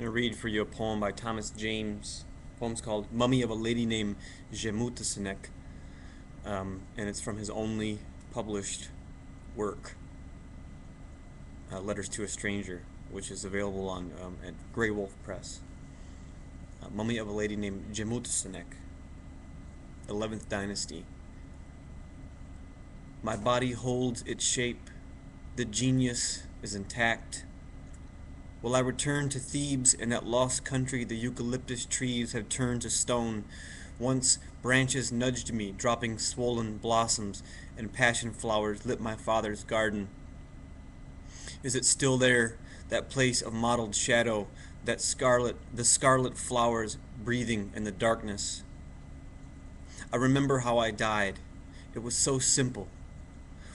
I'm going to read for you a poem by Thomas James. The poem's called Mummy of a Lady Named Jemutesonekh, and it's from his only published work, Letters to a Stranger, which is available on at Grey Wolf Press. Mummy of a Lady Named Jemutesonekh, 11th Dynasty. My body holds its shape, the genius is intact. Will I return to Thebes and that lost country the eucalyptus trees have turned to stone? Once branches nudged me, dropping swollen blossoms, and passion flowers lit my father's garden. Is it still there, that place of mottled shadow, the scarlet flowers breathing in the darkness? I remember how I died. It was so simple.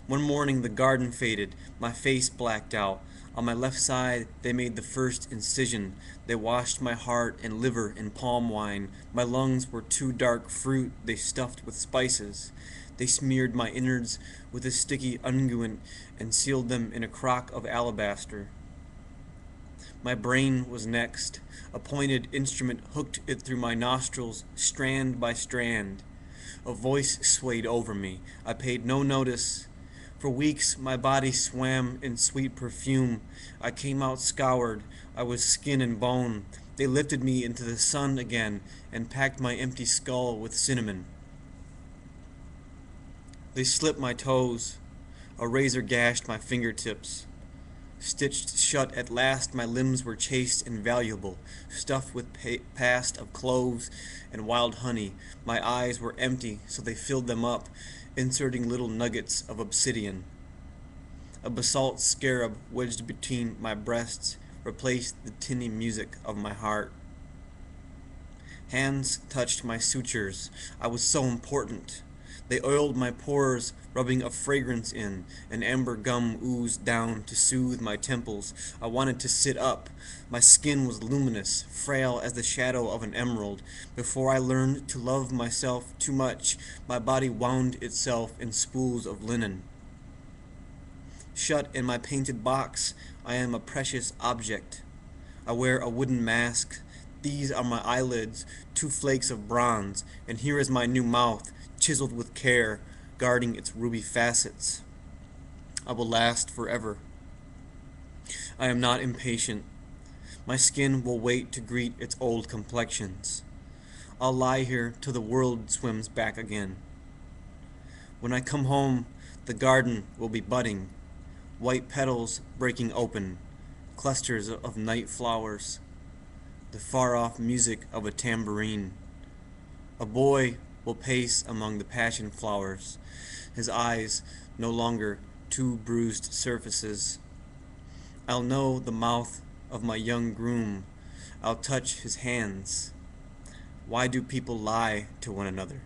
One morning the garden faded, my face blacked out. On my left side they made the first incision. They washed my heart and liver in palm wine. My lungs were too dark fruit they stuffed with spices. They smeared my innards with a sticky unguent and sealed them in a crock of alabaster. My brain was next. A pointed instrument hooked it through my nostrils, strand by strand. A voice swayed over me. I paid no notice. For weeks my body swam in sweet perfume. I came out scoured. I was skin and bone. They lifted me into the sun again and packed my empty skull with cinnamon. They slipped my toes. A razor gashed my fingertips. Stitched shut at last, my limbs were chaste and valuable, stuffed with past of cloves and wild honey. My eyes were empty, so they filled them up, inserting little nuggets of obsidian. A basalt scarab wedged between my breasts replaced the tinny music of my heart. Hands touched my sutures. I was so important. They oiled my pores, rubbing a fragrance in. An amber gum oozed down to soothe my temples. I wanted to sit up. My skin was luminous, frail as the shadow of an emerald. Before I learned to love myself too much, my body wound itself in spools of linen. Shut in my painted box, I am a precious object. I wear a wooden mask. These are my eyelids, 2 flakes of bronze, and here is my new mouth, chiseled with care, guarding its ruby facets. I will last forever. I am not impatient. My skin will wait to greet its old complexions. I'll lie here till the world swims back again. When I come home, the garden will be budding, white petals breaking open, clusters of night flowers, the far-off music of a tambourine. A boy will pace among the passion flowers, his eyes no longer 2 bruised surfaces. I'll know the mouth of my young groom. I'll touch his hands. Why do people lie to one another?